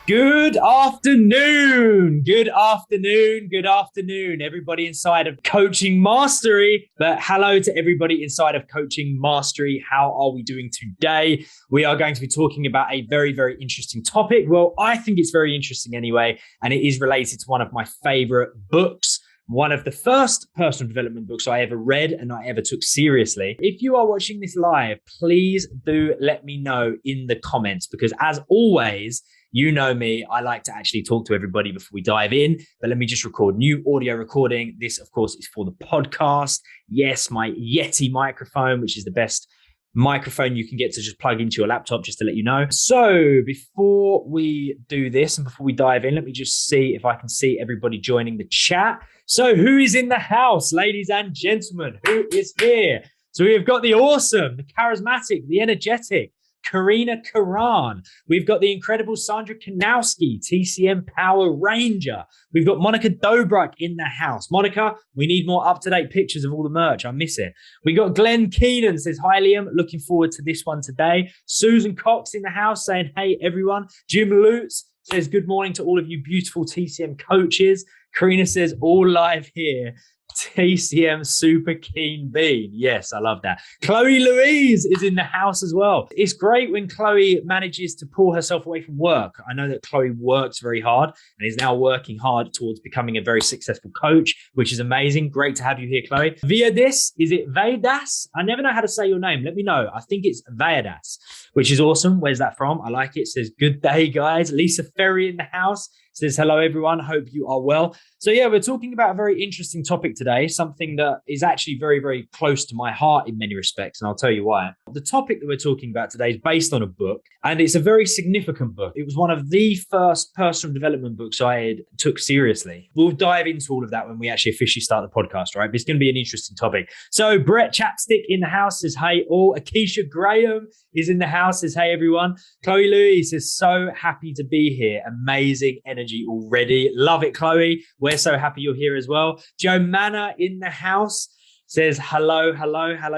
Good afternoon, everybody inside of Coaching Mastery. But hello to everybody inside of Coaching Mastery. How are we doing today? We are going to be talking about a very, very interesting topic. Well, I think it's very interesting anyway, and it is related to one of my favorite books. One of the first personal development books I ever read and I ever took seriously. If you are watching this live, please do let me know in the comments, because as always, you know me, I like to actually talk to everybody before we dive in, but let me just record new audio recording. This, of course, is for the podcast. Yes, my Yeti microphone, which is the best microphone you can get to just plug into your laptop, just to let you know. So before we do this and before we dive in, let me just see if I can see everybody joining the chat. So who is in the house, ladies and gentlemen? Who is here? So we have got the awesome, the charismatic, the energetic, Karina Karan. We've got the incredible Sandra Kanowski, TCM Power Ranger. We've got Monica Dobruck in the house. Monica, we need more up-to-date pictures of all the merch. I miss it. We got Glenn Keenan says, hi, Liam. Looking forward to this one today. Susan Cox in the house saying, hey, everyone. Jim Lutz says, good morning to all of you beautiful TCM coaches. Karina says, all live here. TCM super keen bean. Yes, I love that. Chloe Louise is in the house as well. It's great when Chloe manages to pull herself away from work. I know that Chloe works very hard and is now working hard towards becoming a very successful coach, which is amazing. Great to have you here, Chloe. Viadis, is it Vedas? I never know how to say your name. Let me know. I think it's Vedas, which is awesome. Where's that from? I like it. It says, good day, guys. Lisa Ferry in the house says, hello, everyone. Hope you are well. So yeah, we're talking about a very interesting topic today, something that is actually very, very close to my heart in many respects. And I'll tell you why. The topic that we're talking about today is based on a book, and it's a very significant book. It was one of the first personal development books I took seriously. We'll dive into all of that when we actually officially start the podcast, right? But it's going to be an interesting topic. So Brett Chapstick in the house says, hey, all. Akeisha Graham is in the house, says, hey, everyone. Chloe Louise is so happy to be here. Amazing energy already. Love it, Chloe. We're so happy you're here as well. Joe Manor in the house says, hello,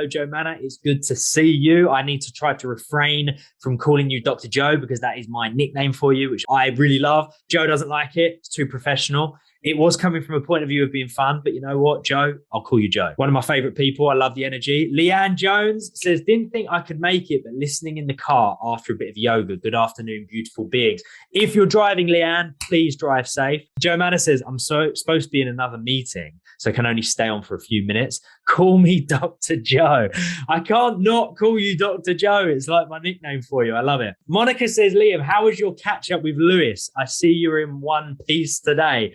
Joe Manor. It's good to see you. I need to try to refrain from calling you Dr. Joe because that is my nickname for you, which I really love. Joe doesn't like it. It's too professional. It was coming from a point of view of being fun, but you know what, Joe? I'll call you Joe. One of my favorite people. I love the energy. Leanne Jones says, didn't think I could make it, but listening in the car after a bit of yoga. Good afternoon, beautiful beings. If you're driving, Leanne, please drive safe. Joe Manor says, I'm supposed to be in another meeting, so can only stay on for a few minutes. Call me Dr. Joe. I can't not call you Dr. Joe. It's like my nickname for you. I love it. Monica says, Liam, how was your catch up with Lewis? I see you're in one piece today.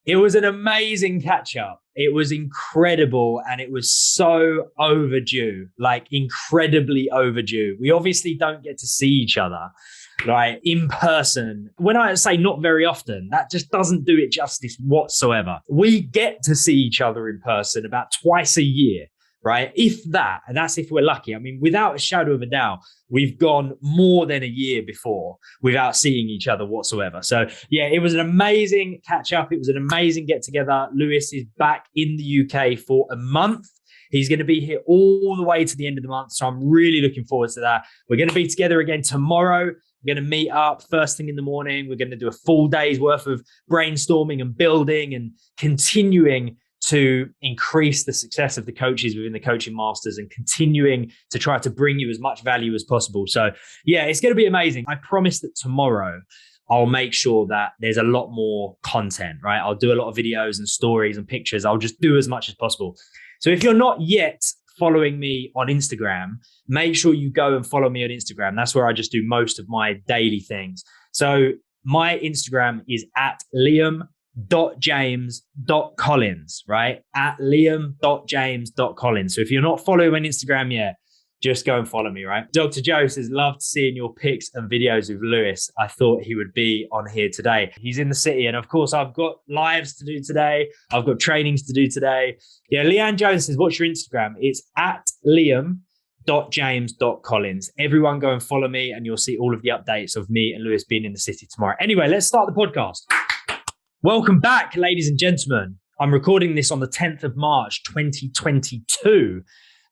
It was an amazing catch up. It was incredible. And it was so overdue, like incredibly overdue. We obviously don't get to see each other like in person. When I say not very often, that just doesn't do it justice whatsoever. We get to see each other in person about twice a year, right? If that, and that's if we're lucky. I mean, without a shadow of a doubt, we've gone more than a year before without seeing each other whatsoever. So yeah, it was an amazing catch up. It was an amazing get together. Lewis is back in the UK for a month. He's going to be here all the way to the end of the month. So I'm really looking forward to that. We're going to be together again tomorrow. We're going to meet up first thing in the morning. We're going to do a full day's worth of brainstorming and building and continuing to increase the success of the coaches within the Coaching Masters and continuing to try to bring you as much value as possible. So yeah, it's going to be amazing. I promise that tomorrow I'll make sure that there's a lot more content, right? I'll do a lot of videos and stories and pictures. I'll just do as much as possible. So if you're not yet following me on Instagram, make sure you go and follow me on Instagram. That's where I just do most of my daily things. So my Instagram is at liam.james.collins, right? At liam.james.collins. So if you're not following on Instagram yet, just go and follow me, right? Dr. Joe says, loved seeing your pics and videos with Lewis. I thought he would be on here today. He's in the city. And of course, I've got lives to do today. I've got trainings to do today. Yeah, Leanne Jones says, what's your Instagram? It's at liam.james.collins. Everyone go and follow me and you'll see all of the updates of me and Lewis being in the city tomorrow. Anyway, let's start the podcast. Welcome back, ladies and gentlemen. I'm recording this on the 10th of March, 2022.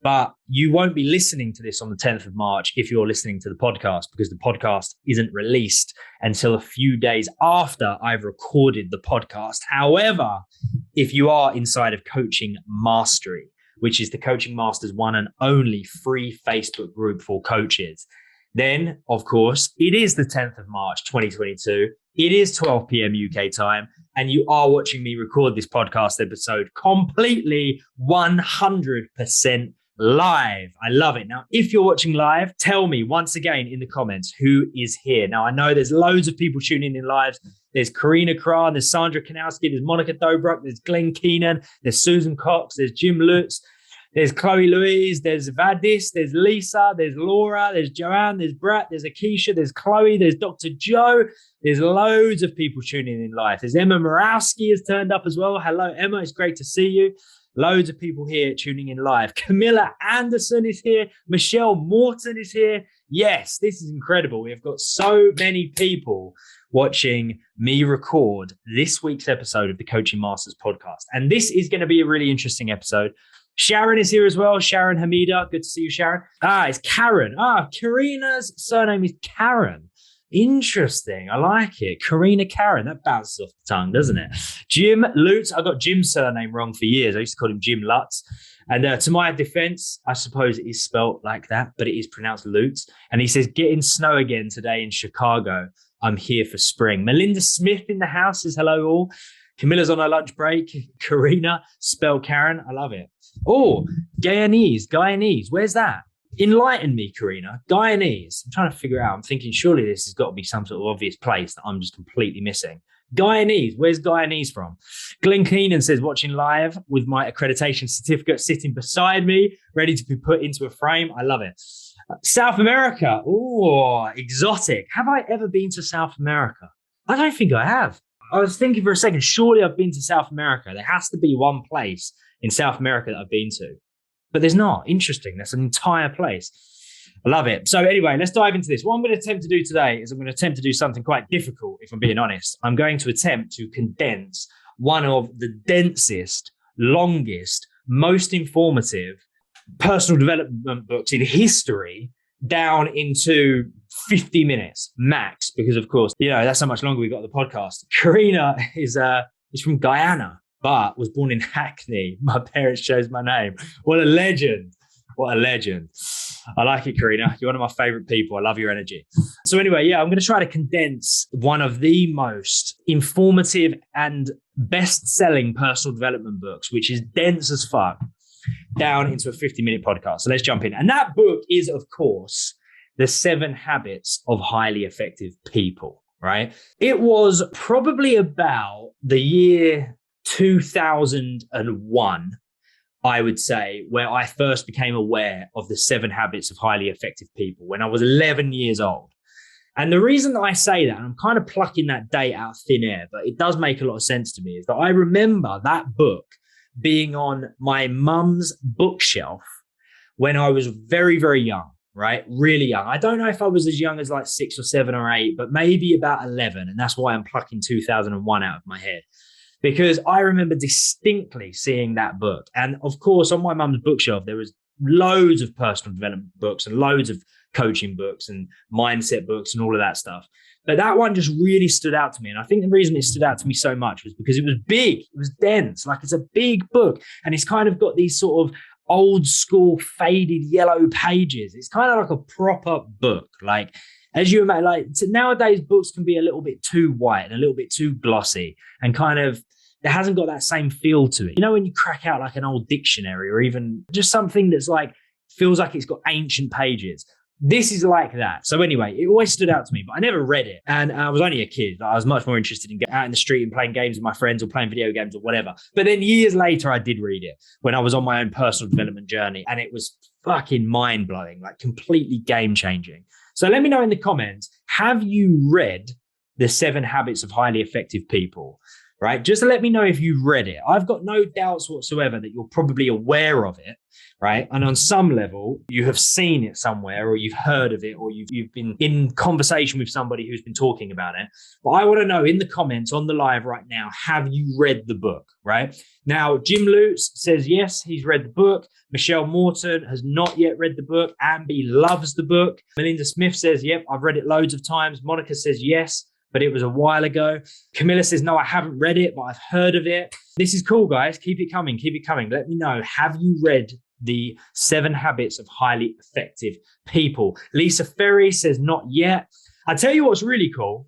But you won't be listening to this on the 10th of March if you're listening to the podcast, because the podcast isn't released until a few days after I've recorded the podcast. However, if you are inside of Coaching Mastery, which is the Coaching Masters one and only free Facebook group for coaches, then, of course, it is the 10th of March, 2022. It is 12 p.m. UK time, and you are watching me record this podcast episode completely 100% live. I love it. Now, if you're watching live, tell me once again in the comments who is here. Now, I know there's loads of people tuning in live. There's Karina Kran, there's Sandra Kanowski, there's Monica Dobruck, there's Glenn Keenan, there's Susan Cox, there's Jim Lutz, there's Chloe Louise, there's Vadis, there's Lisa, there's Laura, there's Joanne, there's Brat, there's Akeisha, there's Chloe, there's Dr. Joe. There's loads of people tuning in live. There's Emma Morawski has turned up as well. Hello, Emma. It's great to see you. Loads of people here tuning in live. Camilla Anderson is here. Michelle Morton is here. Yes, this is incredible. We've got so many people watching me record this week's episode of the Coaching Masters podcast. And this is going to be a really interesting episode. Sharon is here as well. Sharon Hamida. Good to see you, Sharon. It's Karen. Karina's surname is Karen. Interesting. I like it. Karina Karen. That bounces off the tongue, doesn't it? Jim Lutz. I got Jim's surname wrong for years. I used to call him Jim Lutz. And to my defense, I suppose it is spelt like that, but it is pronounced Lutz. And he says, getting snow again today in Chicago. I'm here for spring. Melinda Smith in the house says, hello all. Camilla's on her lunch break. Karina, spell Karen. I love it. Oh, Guyanese. Where's that? Enlighten me, Karina. Guyanese. I'm trying to figure out. I'm thinking surely this has got to be some sort of obvious place that I'm just completely missing. Guyanese. Where's Guyanese from? Glenn Keenan says, watching live with my accreditation certificate sitting beside me, ready to be put into a frame. I love it. South America. Oh, exotic. Have I ever been to South America? I don't think I have. I was thinking for a second, surely I've been to South America. There has to be one place in South America that I've been to. But there's not. Interesting. That's an entire place. I love it. So anyway, let's dive into this. What I'm going to attempt to do today is I'm going to attempt to do something quite difficult, if I'm being honest. I'm going to attempt to condense one of the densest, longest, most informative personal development books in history down into 50 minutes max, because of course, that's how much longer we've got the podcast. Karina is from Guyana, but was born in Hackney. My parents chose my name. What a legend. What a legend. I like it, Karina. You're one of my favorite people. I love your energy. So anyway, I'm going to try to condense one of the most informative and best-selling personal development books, which is dense as fuck, down into a 50-minute podcast. So let's jump in. And that book is, of course, The 7 Habits of Highly Effective People, right? It was probably about the year 2001, I would say, where I first became aware of the 7 Habits of Highly Effective People when I was 11 years old. And the reason that I say that, and I'm kind of plucking that date out of thin air, but it does make a lot of sense to me, is that I remember that book being on my mum's bookshelf when I was very, very young, right? Really young. I don't know if I was as young as like 6 or 7 or 8, but maybe about 11. And that's why I'm plucking 2001 out of my head, because I remember distinctly seeing that book. And of course, on my mum's bookshelf, there was loads of personal development books and loads of coaching books and mindset books and all of that stuff. But that one just really stood out to me. And I think the reason it stood out to me so much was because it was big, it was dense, like it's a big book. And it's kind of got these sort of old school faded yellow pages. It's kind of like a proper book. Like, as you imagine, like nowadays books can be a little bit too white and a little bit too glossy and kind of, it hasn't got that same feel to it. When you crack out like an old dictionary or even just something that's like, feels like it's got ancient pages. This is like that. So anyway, it always stood out to me, but I never read it. And I was only a kid. I was much more interested in getting out in the street and playing games with my friends or playing video games or whatever. But then years later, I did read it when I was on my own personal development journey. And it was fucking mind blowing, like completely game changing. So let me know in the comments, have you read The 7 Habits of Highly Effective People? right? Just let me know if you've read it. I've got no doubts whatsoever that you're probably aware of it, right? And on some level, you have seen it somewhere, or you've heard of it, or you've been in conversation with somebody who's been talking about it. But I want to know in the comments on the live right now, have you read the book, right? Now, Jim Lutz says, yes, he's read the book. Michelle Morton has not yet read the book. Ambi loves the book. Melinda Smith says, yep, I've read it loads of times. Monica says, yes, but it was a while ago. Camilla says, no, I haven't read it, but I've heard of it. This is cool, guys. Keep it coming. Keep it coming. Let me know. Have you read the 7 Habits of Highly Effective People? Lisa Ferry says, not yet. I tell you what's really cool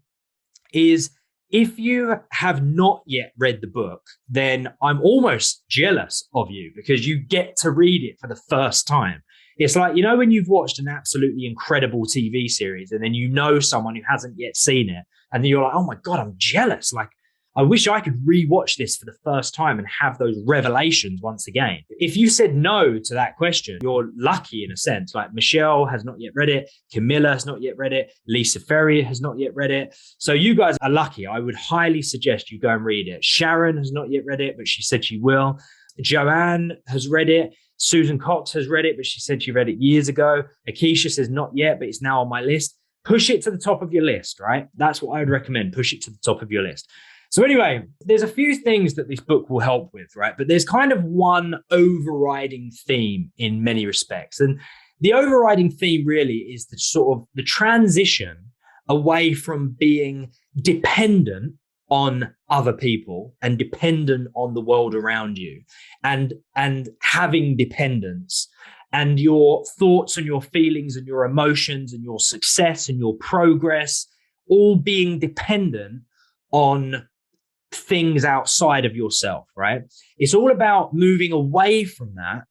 is if you have not yet read the book, then I'm almost jealous of you because you get to read it for the first time. It's like, you know, when you've watched an absolutely incredible TV series and then you know someone who hasn't yet seen it, and then you're like, oh my God, I'm jealous. Like, I wish I could rewatch this for the first time and have those revelations once again. If you said no to that question, you're lucky in a sense. Like Michelle has not yet read it. Camilla has not yet read it. Lisa Ferrier has not yet read it. So you guys are lucky. I would highly suggest you go and read it. Sharon has not yet read it, but she said she will. Joanne has read it. Susan Cox has read it, but she said she read it years ago. Akeisha says not yet, but it's now on my list. Push it to the top of your list, right? That's what I would recommend. Push it to the top of your list. So anyway, there's a few things that this book will help with, right? But there's kind of one overriding theme in many respects. And the overriding theme really is the sort of the transition away from being dependent on other people and dependent on the world around you and having dependence and your thoughts and your feelings and your emotions and your success and your progress all being dependent on things outside of yourself, right? It's all about moving away from that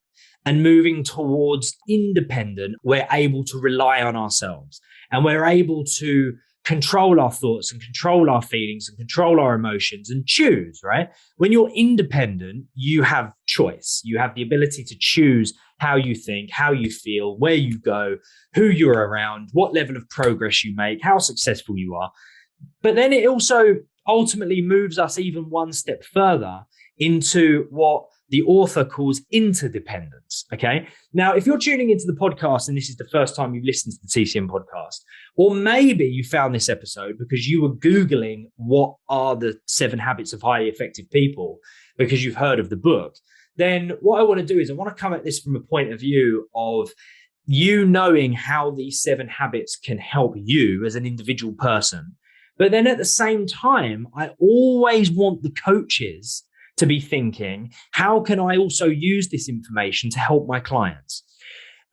and moving towards independent. We're able to rely on ourselves and we're able to control our thoughts and control our feelings and control our emotions and choose, right? When you're independent, you have choice. You have the ability to choose how you think, how you feel, where you go, who you're around, what level of progress you make, how successful you are. But then it also ultimately moves us even one step further into what the author calls interdependence. Okay. Now, if you're tuning into the podcast and this is the first time you've listened to the TCM podcast, or maybe you found this episode because you were Googling what are the 7 habits of highly effective people because you've heard of the book, then what I want to do is I want to come at this from a point of view of you knowing how these 7 habits can help you as an individual person. But then at the same time, I always want the coaches to be thinking, how can I also use this information to help my clients?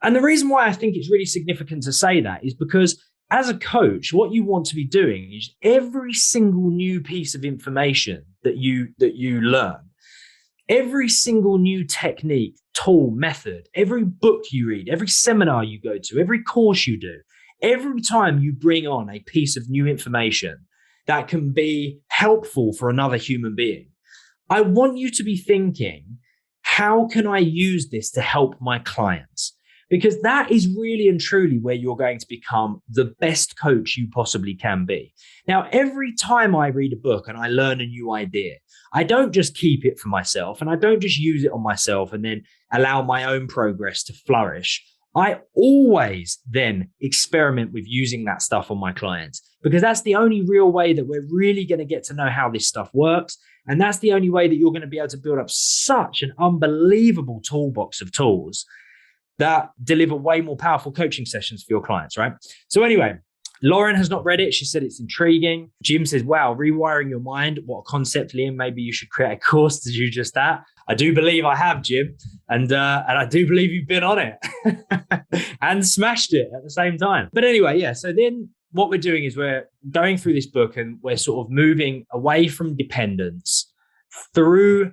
And the reason why I think it's really significant to say that is because as a coach, what you want to be doing is every single new piece of information that you learn, every single new technique, tool, method, every book you read, every seminar you go to, every course you do, every time you bring on a piece of new information that can be helpful for another human being, I want you to be thinking, how can I use this to help my clients? Because that is really and truly where you're going to become the best coach you possibly can be. Now, every time I read a book and I learn a new idea, I don't just keep it for myself and I don't just use it on myself and then allow my own progress to flourish. I always then experiment with using that stuff on my clients because that's the only real way that we're really going to get to know how this stuff works. And that's the only way that you're going to be able to build up such an unbelievable toolbox of tools that deliver way more powerful coaching sessions for your clients, right? So anyway, Lauren has not read it. She said it's intriguing. Jim says, wow, rewiring your mind. What a concept, Liam. Maybe you should create a course to do just that. I do believe I have, Jim. And I do believe you've been on it and smashed it at the same time. But anyway, yeah. So then what we're doing is we're going through this book and we're sort of moving away from dependence through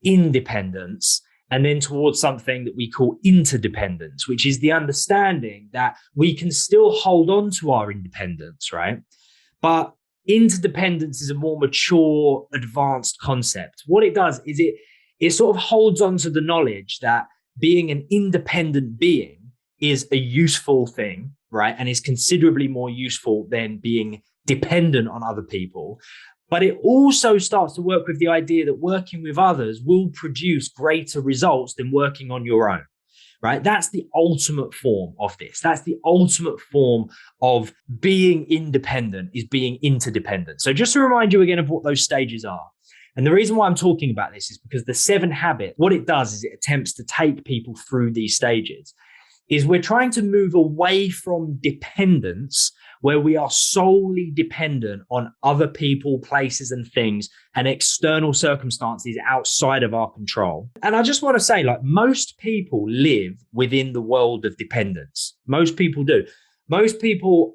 independence and then towards something that we call interdependence, which is the understanding that we can still hold on to our independence, right? But interdependence is a more mature, advanced concept. What it does is it sort of holds on to the knowledge that being an independent being is a useful thing, right? And is considerably more useful than being dependent on other people. But it also starts to work with the idea that working with others will produce greater results than working on your own, right? That's the ultimate form of this. That's the ultimate form of being independent, is being interdependent. So just to remind you again of what those stages are. And the reason why I'm talking about this is because the 7 habit, what it does is it attempts to take people through these stages. Is we're trying to move away from dependence, where we are solely dependent on other people, places, and things, and external circumstances outside of our control. And I just want to say, like, most people live within the world of dependence. Most people do. Most people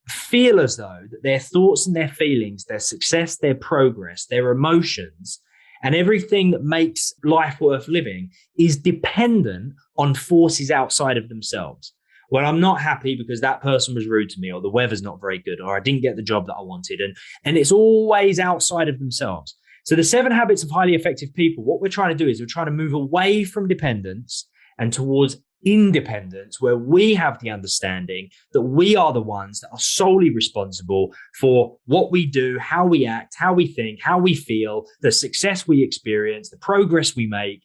feel as though that their thoughts and their feelings, their success, their progress, their emotions, and everything that makes life worth living is dependent on forces outside of themselves. Well, I'm not happy because that person was rude to me, or the weather's not very good, or I didn't get the job that I wanted. And it's always outside of themselves. So the 7 habits of highly effective people, what we're trying to do is we're trying to move away from dependence and towards independence, where we have the understanding that we are the ones that are solely responsible for what we do, how we act, how we think, how we feel, the success we experience, the progress we make.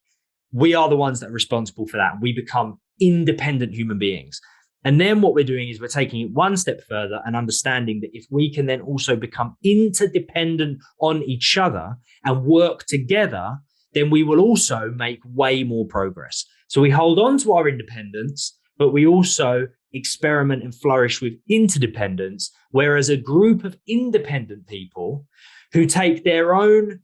We are the ones that are responsible for that. We become independent human beings. And then what we're doing is we're taking it one step further and understanding that if we can then also become interdependent on each other and work together, then we will also make way more progress. So we hold on to our independence, but we also experiment and flourish with interdependence, whereas a group of independent people who take their own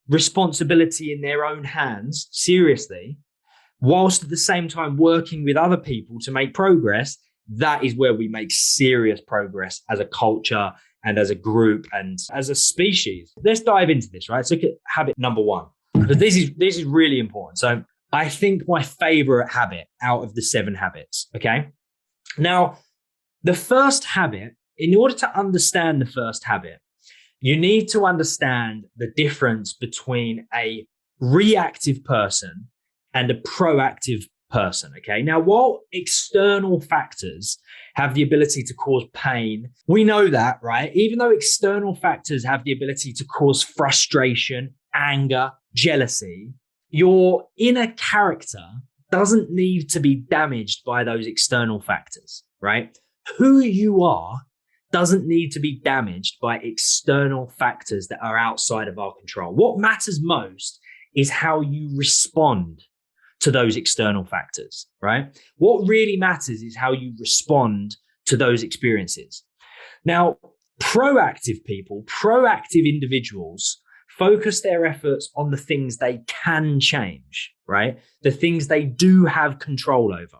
responsibility in their own hands seriously, whilst at the same time working with other people to make progress, that is where we make serious progress as a culture and as a group and as a species. Let's dive into this, right? Let's look at habit number 1, because this is really important. So I think my favorite habit out of the 7 habits, okay? Now, the first habit, in order to understand the first habit, you need to understand the difference between a reactive person and a proactive person, okay? Now, while external factors have the ability to cause pain, we know that, right? Even though external factors have the ability to cause frustration, anger, jealousy, your inner character doesn't need to be damaged by those external factors, right? Who you are doesn't need to be damaged by external factors that are outside of our control. What matters most is how you respond to those external factors, right? What really matters is how you respond to those experiences. Now, proactive people, proactive individuals focus their efforts on the things they can change, right? The things they do have control over.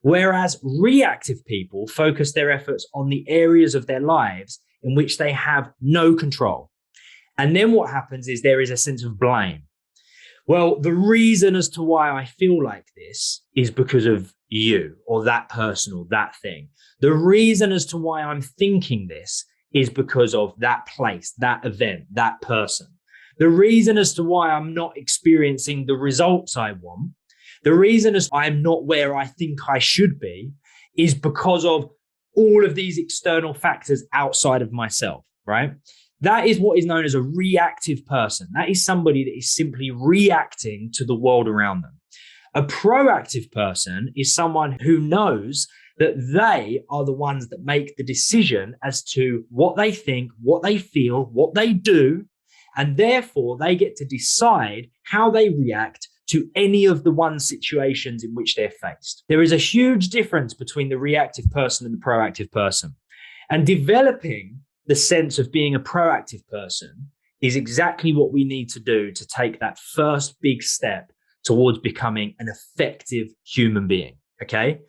Whereas reactive people focus their efforts on the areas of their lives in which they have no control. And then what happens is there is a sense of blame. Well, the reason as to why I feel like this is because of you or that person or that thing. The reason as to why I'm thinking this is because of that place, that event, that person. The reason as to why I'm not experiencing the results I want, the reason as I'm not where I think I should be, is because of all of these external factors outside of myself, right? That is what is known as a reactive person. That is somebody that is simply reacting to the world around them. A proactive person is someone who knows that they are the ones that make the decision as to what they think, what they feel, what they do, and therefore they get to decide how they react to any of the one situations in which they're faced. There is a huge difference between the reactive person and the proactive person. And developing the sense of being a proactive person is exactly what we need to do to take that first big step towards becoming an effective human being, okay?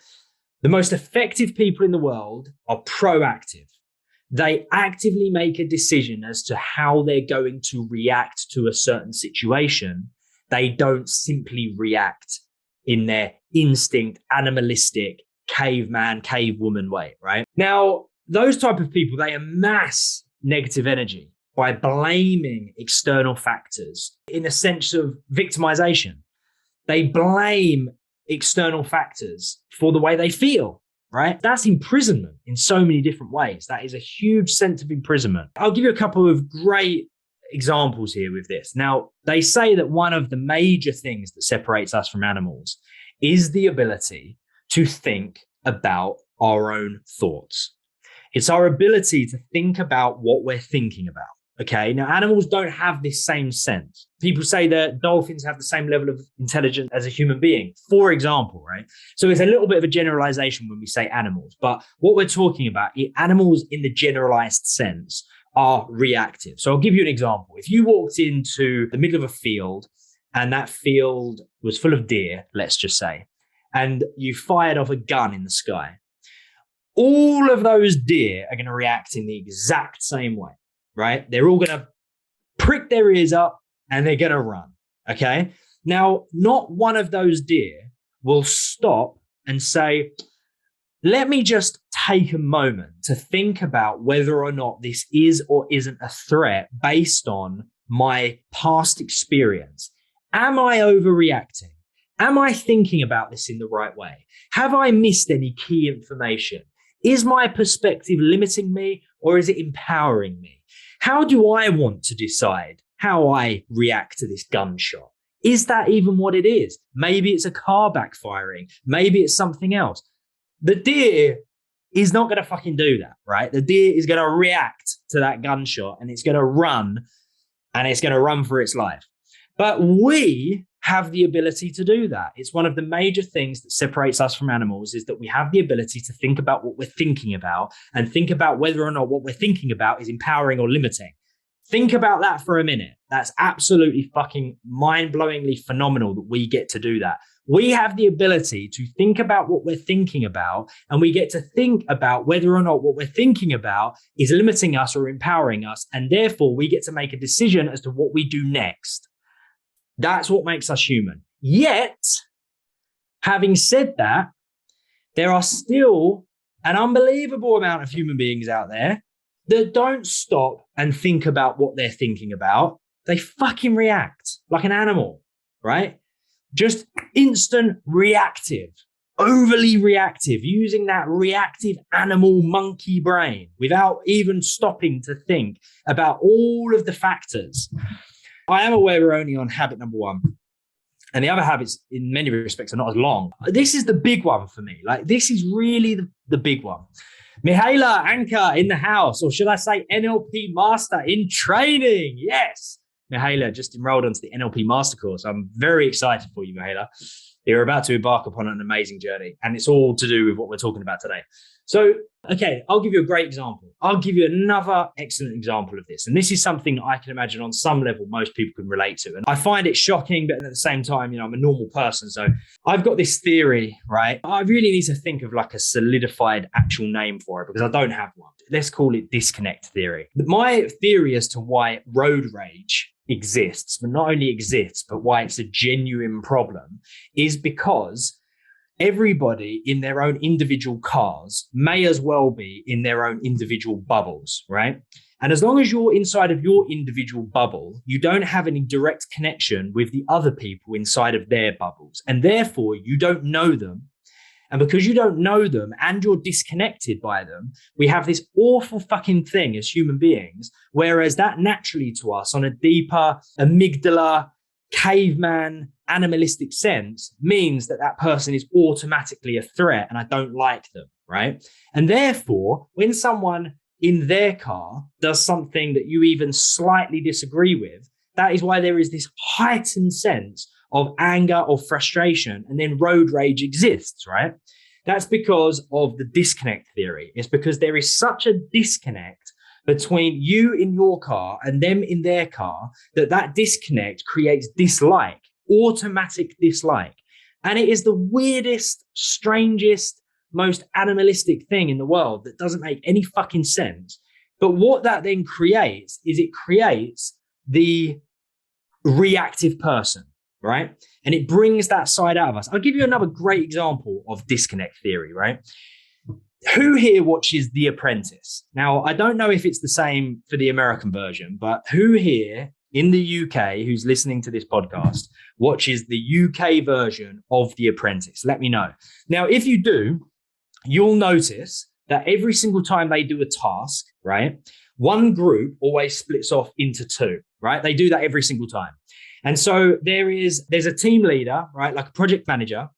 The most effective people in the world are proactive. They actively make a decision as to how they're going to react to a certain situation. They don't simply react in their instinct, animalistic, caveman, cavewoman way, right? Now, those type of people, they amass negative energy by blaming external factors in a sense of victimization. They blame external factors for the way they feel, right? That's imprisonment in so many different ways. That is a huge sense of imprisonment. I'll give you a couple of great examples here with this. Now, they say that one of the major things that separates us from animals is the ability to think about our own thoughts. It's our ability to think about what we're thinking about. Okay. Now, animals don't have this same sense. People say that dolphins have the same level of intelligence as a human being, for example, right? So it's a little bit of a generalization when we say animals, but what we're talking about, animals in the generalized sense are reactive. So I'll give you an example. If you walked into the middle of a field and that field was full of deer, let's just say, and you fired off a gun in the sky, all of those deer are going to react in the exact same way, right? They're all going to prick their ears up and they're going to run, okay? Now, not one of those deer will stop and say, let me just take a moment to think about whether or not this is or isn't a threat based on my past experience. Am I overreacting? Am I thinking about this in the right way? Have I missed any key information? Is my perspective limiting me or is it empowering me? How do I want to decide how I react to this gunshot? Is that even what it is? Maybe it's a car backfiring. Maybe it's something else. The deer is not going to fucking do that, right? The deer is going to react to that gunshot and it's going to run and it's going to run for its life. But we have the ability to do that. It's one of the major things that separates us from animals is that we have the ability to think about what we're thinking about and think about whether or not what we're thinking about is empowering or limiting. Think about that for a minute. That's absolutely fucking mind-blowingly phenomenal that we get to do that. We have the ability to think about what we're thinking about, and we get to think about whether or not what we're thinking about is limiting us or empowering us. And therefore, we get to make a decision as to what we do next. That's what makes us human. Yet, having said that, there are still an unbelievable amount of human beings out there that don't stop and think about what they're thinking about. They fucking react like an animal, right? Just instant reactive, overly reactive, using that reactive animal monkey brain without even stopping to think about all of the factors. I am aware we're only on habit number 1. And the other habits in many respects are not as long. This is the big one for me. Like, this is really the big one. Mihaela Anka in the house, or should I say NLP master in training? Yes. Mihaela just enrolled onto the NLP master course. I'm very excited for you, Mihaela. You're about to embark upon an amazing journey. And it's all to do with what we're talking about today. So, okay, I'll give you a great example. I'll give you another excellent example of this. And this is something I can imagine on some level most people can relate to. And I find it shocking, but at the same time, I'm a normal person. So I've got this theory, right? I really need to think of like a solidified actual name for it because I don't have one. Let's call it disconnect theory. My theory as to why road rage exists, but not only exists, but why it's a genuine problem is because everybody in their own individual cars may as well be in their own individual bubbles, right? And as long as you're inside of your individual bubble, you don't have any direct connection with the other people inside of their bubbles. And therefore, you don't know them. And because you don't know them and you're disconnected by them, we have this awful fucking thing as human beings, whereas that naturally to us on a deeper amygdala, caveman, animalistic sense means that that person is automatically a threat and I don't like them, right? And therefore, when someone in their car does something that you even slightly disagree with, that is why there is this heightened sense of anger or frustration, and then road rage exists, right? That's because of the disconnect theory. It's because there is such a disconnect between you in your car and them in their car that disconnect creates dislike, automatic dislike. And it is the weirdest, strangest, most animalistic thing in the world that doesn't make any fucking sense. But what that then creates is it creates the reactive person, right? And it brings that side out of us. I'll give you another great example of disconnect theory, right? Who here watches The Apprentice? Now, I don't know if it's the same for the American version, but who here in the UK who's listening to this podcast watches the UK version of The Apprentice? Let me know. Now, if you do, you'll notice that every single time they do a task, right, one group always splits off into two, right? They do that every single time. And so there's a team leader, right? Like a project manager.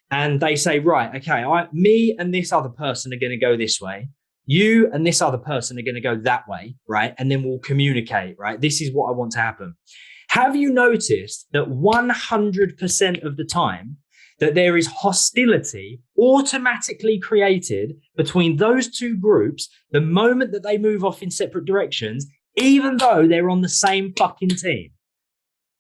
And they say, right, okay, me and this other person are going to go this way. You and this other person are going to go that way, right? And then we'll communicate, right? This is what I want to happen. Have you noticed that 100% of the time that there is hostility automatically created between those two groups the moment that they move off in separate directions, even though they're on the same fucking team?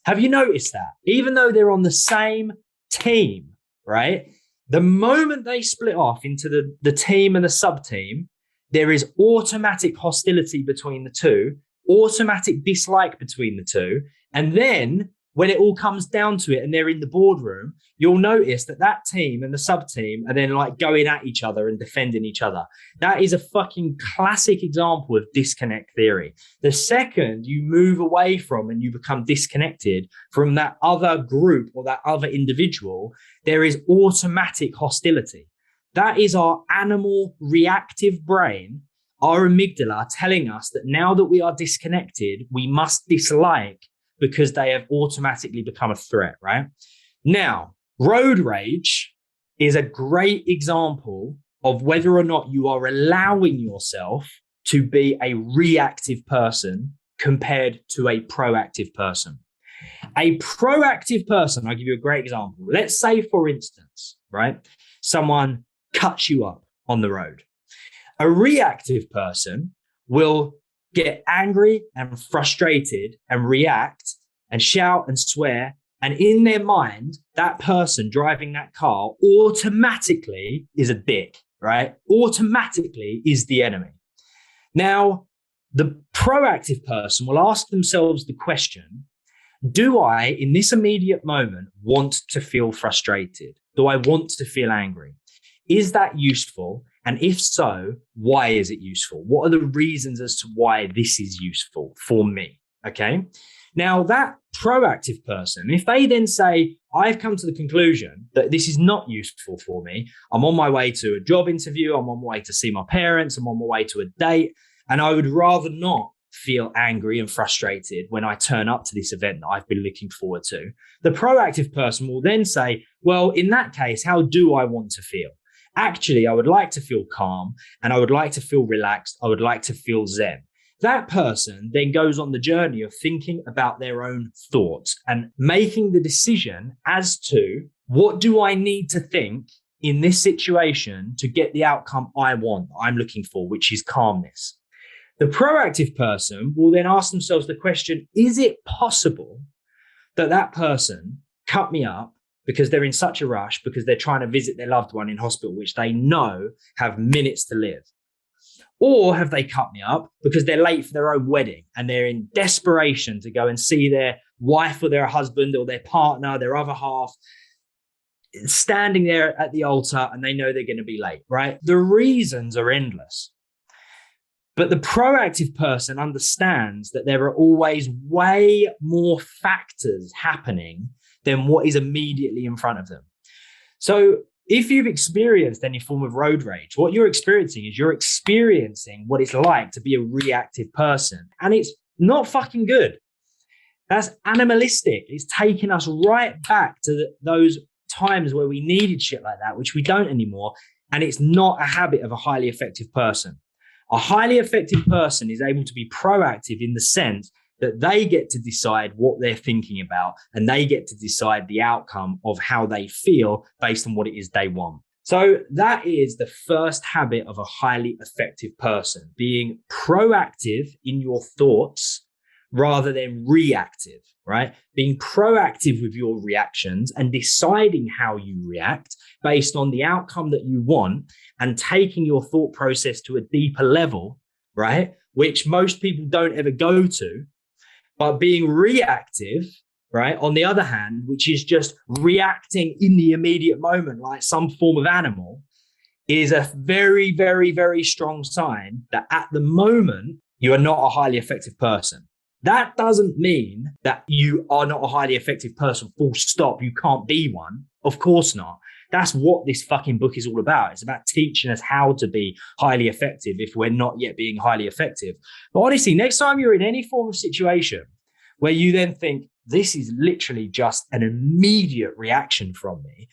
Have you noticed that? Even though they're on the same team, right? The moment they split off into the team and the sub-team, there is automatic hostility between the two, automatic dislike between the two. And then when it all comes down to it and they're in the boardroom, you'll notice that team and the sub-team are then like going at each other and defending each other. That is a fucking classic example of disconnect theory. The second you move away from and you become disconnected from that other group or that other individual, there is automatic hostility. That is our animal reactive brain, our amygdala, telling us that now that we are disconnected, we must dislike because they have automatically become a threat, right? Now, road rage is a great example of whether or not you are allowing yourself to be a reactive person compared to a proactive person. A proactive person, I'll give you a great example. Let's say, for instance, right, someone cuts you up on the road. A reactive person will get angry and frustrated and react and shout and swear. And in their mind, that person driving that car automatically is a dick, right? Automatically is the enemy. Now, the proactive person will ask themselves the question, do I, in this immediate moment, want to feel frustrated? Do I want to feel angry? Is that useful? And if so, why is it useful? What are the reasons as to why this is useful for me? Okay. Now, that proactive person, if they then say, I've come to the conclusion that this is not useful for me, I'm on my way to a job interview, I'm on my way to see my parents, I'm on my way to a date, and I would rather not feel angry and frustrated when I turn up to this event that I've been looking forward to. The proactive person will then say, well, in that case, how do I want to feel? Actually, I would like to feel calm and I would like to feel relaxed. I would like to feel zen. That person then goes on the journey of thinking about their own thoughts and making the decision as to what do I need to think in this situation to get the outcome I want, I'm looking for, which is calmness. The proactive person will then ask themselves the question, is it possible that that person cut me up because they're in such a rush, because they're trying to visit their loved one in hospital, which they know have minutes to live? Or have they cut me up because they're late for their own wedding and they're in desperation to go and see their wife or their husband or their partner, their other half, standing there at the altar and they know they're going to be late, right? The reasons are endless. But the proactive person understands that there are always way more factors happening than what is immediately in front of them. So if you've experienced any form of road rage, what you're experiencing is you're experiencing what it's like to be a reactive person. And it's not fucking good. That's animalistic. It's taking us right back to those times where we needed shit like that, which we don't anymore. And it's not a habit of a highly effective person. A highly effective person is able to be proactive in the sense that they get to decide what they're thinking about and they get to decide the outcome of how they feel based on what it is they want. So that is the first habit of a highly effective person, being proactive in your thoughts rather than reactive, right? Being proactive with your reactions and deciding how you react based on the outcome that you want and taking your thought process to a deeper level, right? Which most people don't ever go to. But being reactive, right, on the other hand, which is just reacting in the immediate moment like some form of animal, is a very, very, very strong sign that at the moment, you are not a highly effective person. That doesn't mean that you are not a highly effective person, full stop. You can't be one. Of course not. That's what this fucking book is all about. It's about teaching us how to be highly effective if we're not yet being highly effective. But honestly, next time you're in any form of situation where you then think, this is literally just an immediate reaction from me,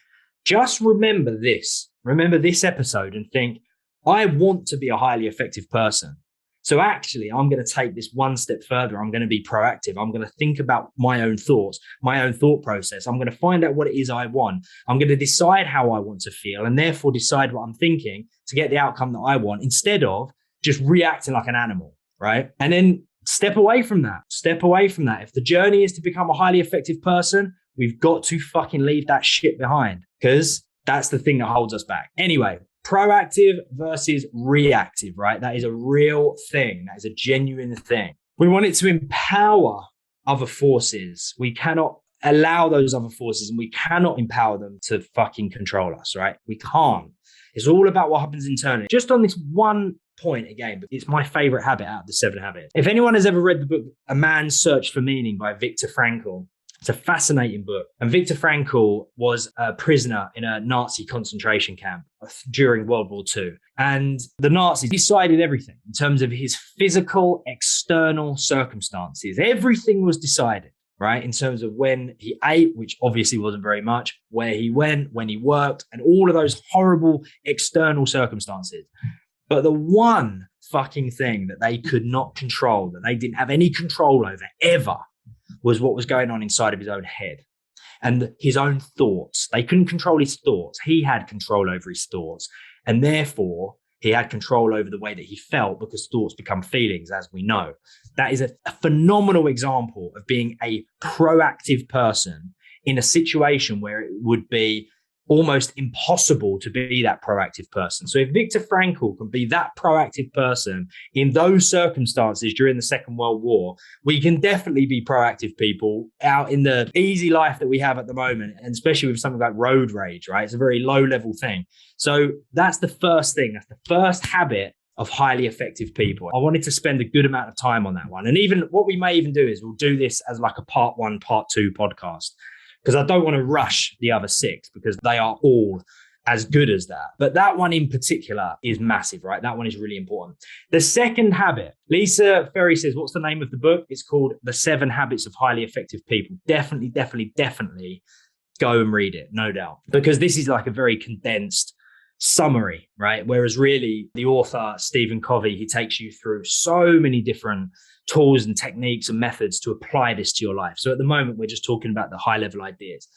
just remember this. Remember this episode and think, I want to be a highly effective person. So actually, I'm going to take this one step further. I'm going to be proactive. I'm going to think about my own thoughts, my own thought process. I'm going to find out what it is I want. I'm going to decide how I want to feel and therefore decide what I'm thinking to get the outcome that I want instead of just reacting like an animal, right? And then step away from that. Step away from that. If the journey is to become a highly effective person, we've got to fucking leave that shit behind because that's the thing that holds us back. Anyway, proactive versus reactive, right? That is a real thing. That is a genuine thing. We want it to empower other forces. We cannot allow those other forces and we cannot empower them to fucking control us, right? We can't. It's all about what happens internally. Just on this one point again, but it's my favorite habit out of the 7 habits. If anyone has ever read the book, A Man's Search for Meaning by Viktor Frankl, it's a fascinating book. And Viktor Frankl was a prisoner in a Nazi concentration camp during World War II. And the Nazis decided everything in terms of his physical, external circumstances. Everything was decided, right? In terms of when he ate, which obviously wasn't very much, where he went, when he worked, and all of those horrible external circumstances. But the one fucking thing that they could not control, that they didn't have any control over ever, was what was going on inside of his own head and his own thoughts. They couldn't control his thoughts. He had control over his thoughts. And therefore, he had control over the way that he felt because thoughts become feelings, as we know. That is a phenomenal example of being a proactive person in a situation where it would be almost impossible to be that proactive person. So if Viktor Frankl can be that proactive person in those circumstances during the Second World War, we can definitely be proactive people out in the easy life that we have at the moment, and especially with something like road rage, right? It's a very low level thing. So that's the first thing. That's the first habit of highly effective people. I wanted to spend a good amount of time on that one. And even what we may even do is we'll do this as like a part 1, part 2 podcast, because I don't want to rush the other 6 because they are all as good as that. But that one in particular is massive, right? That one is really important. The second habit, Lisa Ferry says, what's the name of the book? It's called The 7 Habits of Highly Effective People. Definitely go and read it, no doubt. Because this is like a very condensed summary, right? Whereas really the author, Stephen Covey, he takes you through so many different tools and techniques and methods to apply this to your life. So at the moment, we're just talking about the high level ideas.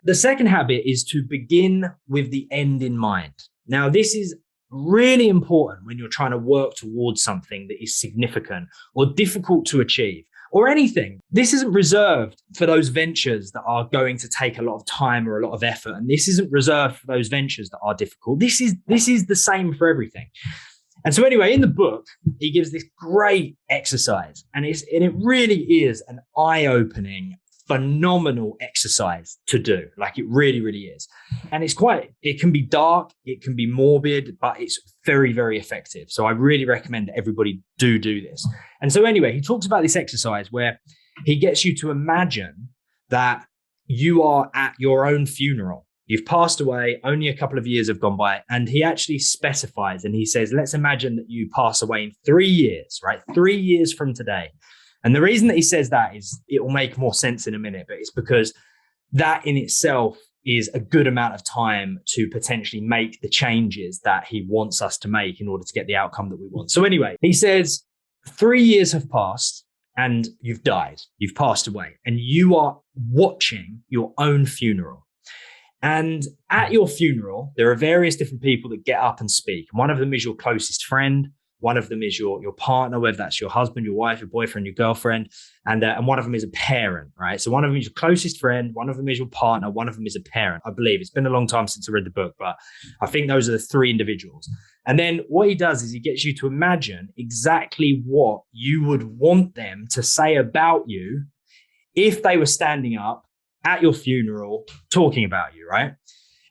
The second habit is to begin with the end in mind. Now, this is really important when you're trying to work towards something that is significant or difficult to achieve or anything. This isn't reserved for those ventures that are going to take a lot of time or a lot of effort. And this isn't reserved for those ventures that are difficult. This is the same for everything. And so anyway, in the book, he gives this great exercise and it really is an eye-opening, phenomenal exercise to do. Like it really, really is. And it can be dark, it can be morbid, but it's very, very effective. So I really recommend that everybody do this. And so anyway, he talks about this exercise where he gets you to imagine that you are at your own funeral. You've passed away, only a couple of years have gone by. And he actually specifies and he says, let's imagine that you pass away in 3 years, right? 3 years from today. And the reason that he says that is it will make more sense in a minute, but it's because that in itself is a good amount of time to potentially make the changes that he wants us to make in order to get the outcome that we want. So anyway, he says 3 years have passed and you've died, you've passed away, and you are watching your own funeral. And at your funeral, there are various different people that get up and speak. One of them is your closest friend. One of them is your partner, whether that's your husband, your wife, your boyfriend, your girlfriend. And one of them is a parent, right? So one of them is your closest friend. One of them is your partner. One of them is a parent, I believe. It's been a long time since I read the book, but I think those are the 3 individuals. And then what he does is he gets you to imagine exactly what you would want them to say about you if they were standing up at your funeral talking about you, right?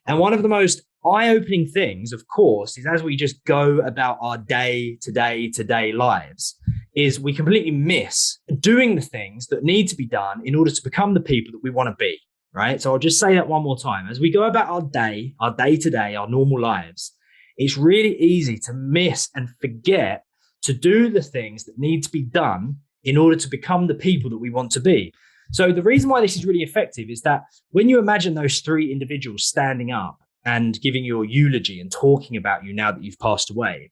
And one of the most eye-opening things, of course, is as we just go about our day-to-day lives, is we completely miss doing the things that need to be done in order to become the people that we want to be, right? So I'll just say that one more time. As we go about our day to day, our normal lives, it's really easy to miss and forget to do the things that need to be done in order to become the people that we want to be. So the reason why this is really effective is that when you imagine those three individuals standing up and giving your eulogy and talking about you now that you've passed away,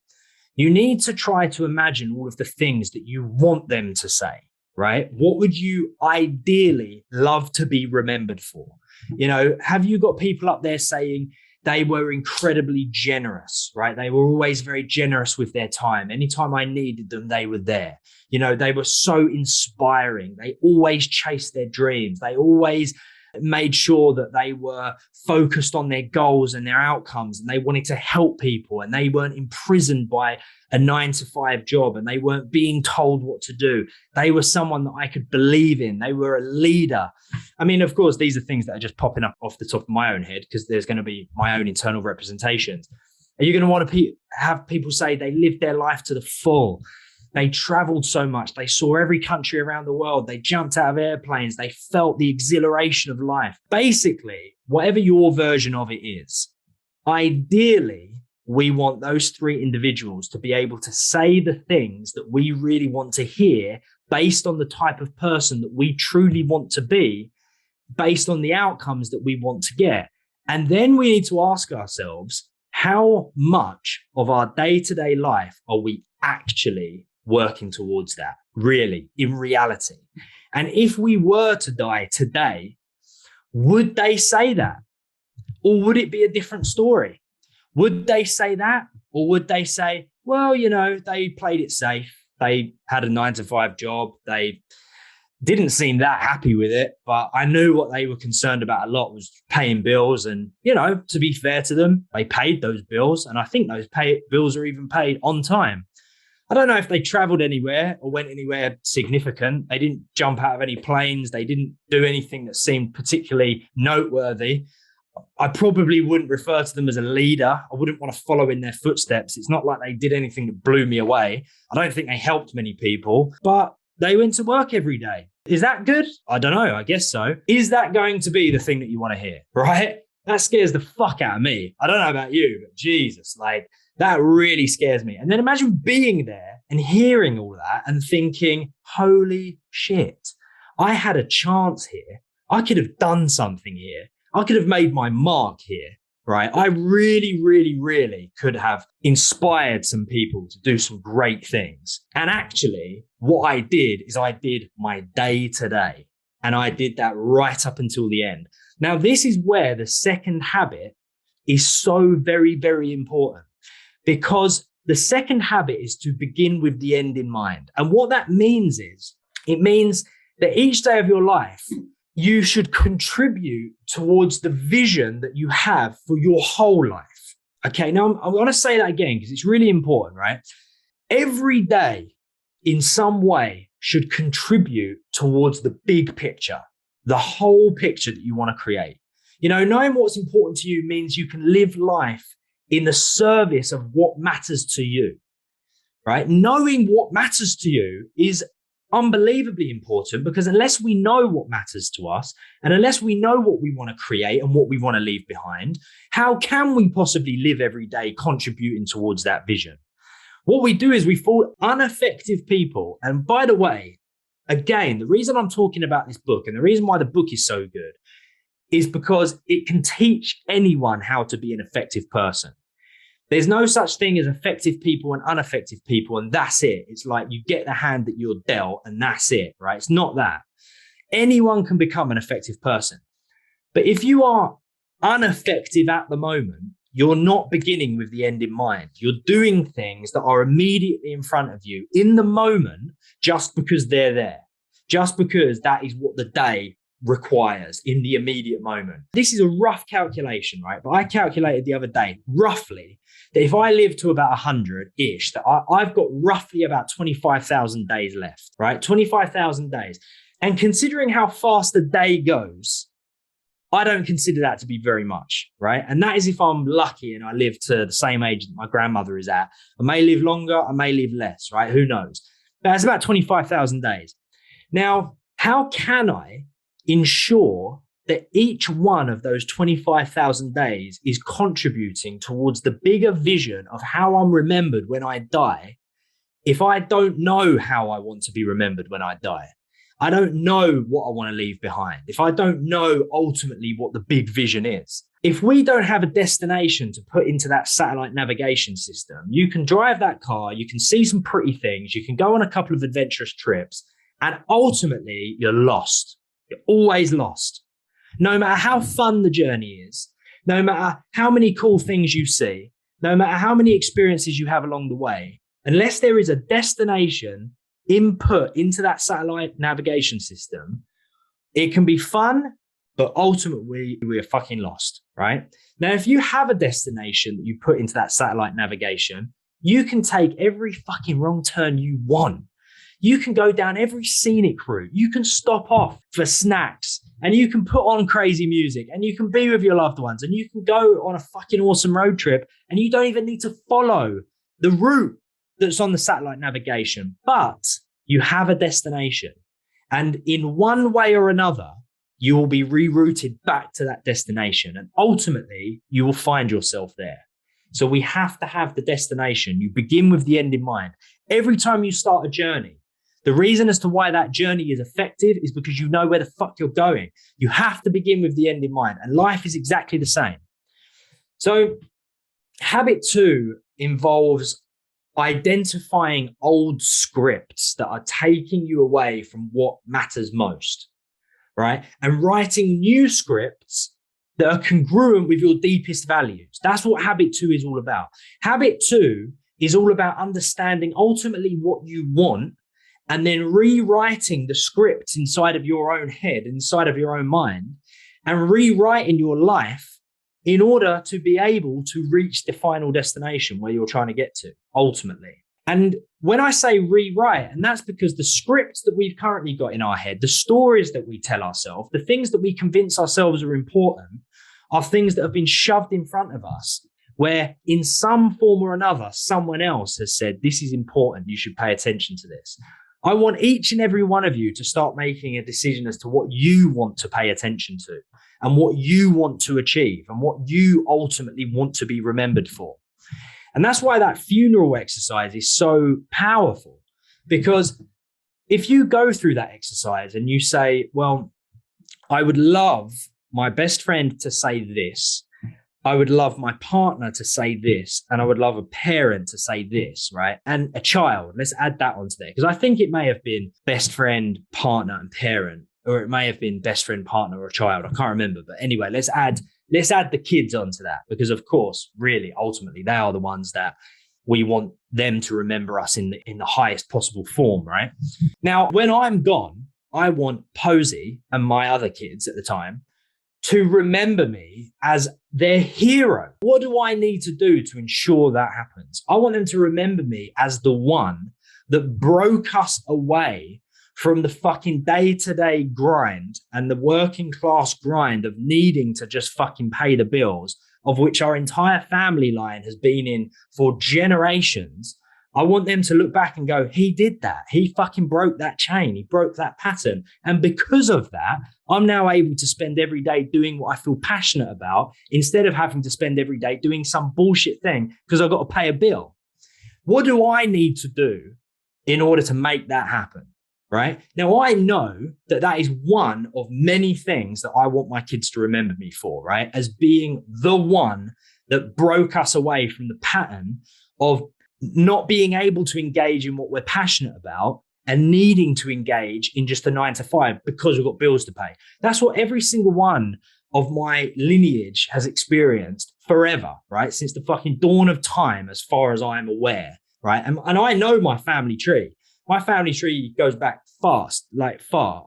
you need to try to imagine all of the things that you want them to say, right? What would you ideally love to be remembered for? You know, have you got people up there saying they were incredibly generous, right? They were always very generous with their time. Anytime I needed them, they were there. You know, they were so inspiring. They always chased their dreams. They always made sure that they were focused on their goals and their outcomes, and they wanted to help people, and they weren't imprisoned by a 9-to-5 job, and they weren't being told what to do. They were someone that I could believe in. They were a leader. I mean, of course, these are things that are just popping up off the top of my own head because there's going to be my own internal representations. Are you going to want to have people say they lived their life to the full? They traveled so much. They saw every country around the world. They jumped out of airplanes. They felt the exhilaration of life. Basically, whatever your version of it is, ideally, we want those three individuals to be able to say the things that we really want to hear based on the type of person that we truly want to be, based on the outcomes that we want to get. And then we need to ask ourselves, how much of our day-to-day life are we actually working towards that, really, in reality? And if we were to die today, would they say that? Or would it be a different story? Would they say that? Or would they say, well, you know, they played it safe. They had a 9-to-5 job. They didn't seem that happy with it, but I knew what they were concerned about a lot was paying bills. And, you know, to be fair to them, they paid those bills. And I think those bills are even paid on time. I don't know if they traveled anywhere or went anywhere significant. They didn't jump out of any planes. They didn't do anything that seemed particularly noteworthy. I probably wouldn't refer to them as a leader. I wouldn't want to follow in their footsteps. It's not like they did anything that blew me away. I don't think they helped many people, but they went to work every day. Is that good? I don't know. I guess so. Is that going to be the thing that you want to hear? Right? That scares the fuck out of me. I don't know about you, but Jesus, like that really scares me. And then imagine being there and hearing all that and thinking, holy shit, I had a chance here. I could have done something here. I could have made my mark here, right? I really, really, really could have inspired some people to do some great things. And actually, what I did is I did my day to day. And I did that right up until the end. Now, this is where the second habit is so very, very important, because the second habit is to begin with the end in mind. And what that means is, it means that each day of your life, you should contribute towards the vision that you have for your whole life. Okay, now I'm going to say that again because it's really important, right? Every day in some way should contribute towards the big picture, the whole picture that you want to create. You know, knowing what's important to you means you can live life in the service of what matters to you, right? Knowing what matters to you is unbelievably important, because unless we know what matters to us and unless we know what we want to create and what we want to leave behind, how can we possibly live every day contributing towards that vision? What we do is we fall ineffective people. And by the way, again, the reason I'm talking about this book and the reason why the book is so good is because it can teach anyone how to be an effective person. There's no such thing as effective people and ineffective people, and that's it. It's like you get the hand that you're dealt, and that's it, right? It's not that. Anyone can become an effective person. But if you are ineffective at the moment, you're not beginning with the end in mind. You're doing things that are immediately in front of you in the moment just because they're there, just because that is what the day requires in the immediate moment. This is a rough calculation, right? But I calculated the other day, roughly, that if I live to about 100-ish, that I've got roughly about 25,000 days left, right? 25,000 days. And considering how fast the day goes, I don't consider that to be very much, right? And that is if I'm lucky and I live to the same age that my grandmother is at. I may live longer, I may live less, right? Who knows? That's about 25,000 days. Now, how can I ensure that each one of those 25,000 days is contributing towards the bigger vision of how I'm remembered when I die. If I don't know how I want to be remembered when I die, I don't know what I want to leave behind. If I don't know ultimately what the big vision is, if we don't have a destination to put into that satellite navigation system, you can drive that car, you can see some pretty things, you can go on a couple of adventurous trips, and ultimately you're lost. You're always lost. No matter how fun the journey is, no matter how many cool things you see, no matter how many experiences you have along the way, unless there is a destination input into that satellite navigation system, it can be fun, but ultimately we're fucking lost, right? Now, if you have a destination that you put into that satellite navigation, you can take every fucking wrong turn you want. You can go down every scenic route. You can stop off for snacks and you can put on crazy music and you can be with your loved ones and you can go on a fucking awesome road trip and you don't even need to follow the route that's on the satellite navigation, but you have a destination. And in one way or another, you will be rerouted back to that destination. And ultimately, you will find yourself there. So we have to have the destination. You begin with the end in mind. Every time you start a journey, the reason as to why that journey is effective is because you know where the fuck you're going. You have to begin with the end in mind. And life is exactly the same. So habit 2 involves identifying old scripts that are taking you away from what matters most, right? And writing new scripts that are congruent with your deepest values. That's what habit 2 is all about. Habit 2 is all about understanding ultimately what you want and then rewriting the scripts inside of your own head, inside of your own mind, and rewriting your life in order to be able to reach the final destination where you're trying to get to ultimately. And when I say rewrite, and that's because the scripts that we've currently got in our head, the stories that we tell ourselves, the things that we convince ourselves are important are things that have been shoved in front of us where in some form or another, someone else has said, this is important, you should pay attention to this. I want each and every one of you to start making a decision as to what you want to pay attention to and what you want to achieve and what you ultimately want to be remembered for. And that's why that funeral exercise is so powerful, because if you go through that exercise and you say, well, I would love my best friend to say this, I would love my partner to say this, and I would love a parent to say this, right? And a child, let's add that onto there, because I think it may have been best friend, partner, and parent, or it may have been best friend, partner, or child. I can't remember. But anyway, let's add the kids onto that, because of course, really, ultimately, they are the ones that we want them to remember us in the highest possible form, right? Now, when I'm gone, I want Posey and my other kids at the time to remember me as their hero. What do I need to do to ensure that happens? I want them to remember me as the one that broke us away from the fucking day-to-day grind and the working class grind of needing to just fucking pay the bills, of which our entire family line has been in for generations. I want them to look back and go, he did that. He fucking broke that chain. He broke that pattern. And because of that, I'm now able to spend every day doing what I feel passionate about instead of having to spend every day doing some bullshit thing because I've got to pay a bill. What do I need to do in order to make that happen? Right? Now, I know that that is one of many things that I want my kids to remember me for, right? As being the one that broke us away from the pattern of not being able to engage in what we're passionate about and needing to engage in just a 9-to-5 because we've got bills to pay. That's what every single one of my lineage has experienced forever, right? Since the fucking dawn of time, as far as I'm aware, right? And I know my family tree. My family tree goes back far.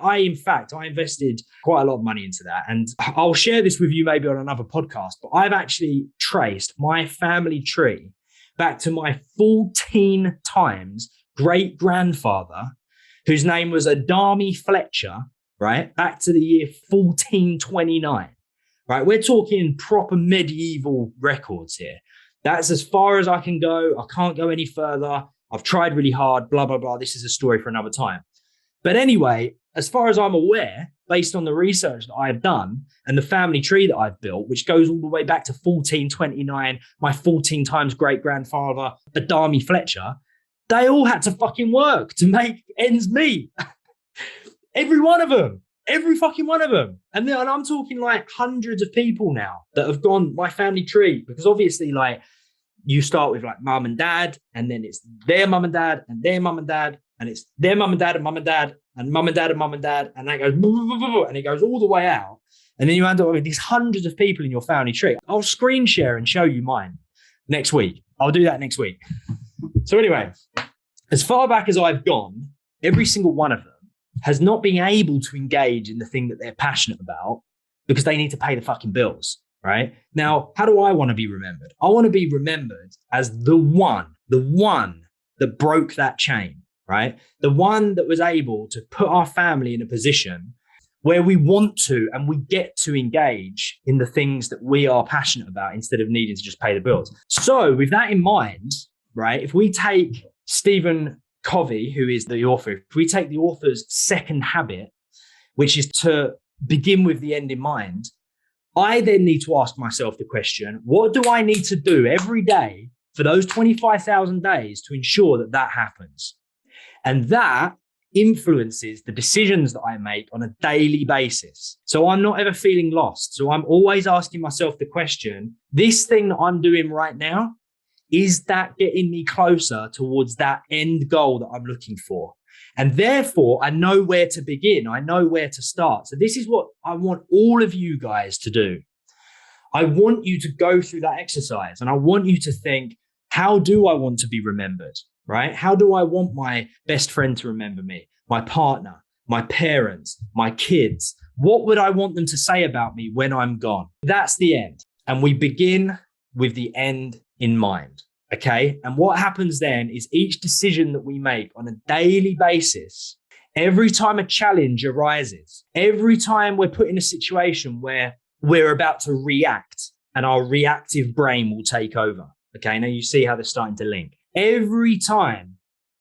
I invested quite a lot of money into that. And I'll share this with you maybe on another podcast, but I've actually traced my family tree back to my 14 times great-grandfather, whose name was Adami Fletcher, right? Back to the year 1429, right? We're talking proper medieval records here. That's as far as I can go. I can't go any further. I've tried really hard, blah, blah, blah. This is a story for another time. But anyway, as far as I'm aware, based on the research that I have done and the family tree that I've built, which goes all the way back to 1429, my 14 times great grandfather, Adami Fletcher, they all had to fucking work to make ends meet. Every one of them. Every fucking one of them. And I'm talking like hundreds of people now that have gone my family tree, because obviously like you start with like mum and dad, and then it's their mum and dad and their mum and dad, and it's their mum and dad and mum and dad and mum and dad and mum and dad. And that goes, and it goes all the way out. And then you end up with these hundreds of people in your family tree. I'll screen share and show you mine next week. I'll do that next week. So anyway, as far back as I've gone, every single one of them has not been able to engage in the thing that they're passionate about because they need to pay the fucking bills, right? Now, how do I want to be remembered? I want to be remembered as the one that broke that chain, right? The one that was able to put our family in a position where we want to and we get to engage in the things that we are passionate about instead of needing to just pay the bills. So with that in mind, right, if we take Stephen Covey, who is the author, if we take the author's second habit, which is to begin with the end in mind, I then need to ask myself the question, what do I need to do every day for those 25,000 days to ensure that that happens? And that influences the decisions that I make on a daily basis. So I'm not ever feeling lost. So I'm always asking myself the question, this thing that I'm doing right now, is that getting me closer towards that end goal that I'm looking for? And therefore, I know where to begin. I know where to start. So this is what I want all of you guys to do. I want you to go through that exercise, and I want you to think, how do I want to be remembered, right? How do I want my best friend to remember me, my partner, my parents, my kids? What would I want them to say about me when I'm gone? That's the end. And we begin with the end in mind, okay? And what happens then is each decision that we make on a daily basis, every time a challenge arises, every time we're put in a situation where we're about to react and our reactive brain will take over, okay? Now you see how they're starting to link. Every time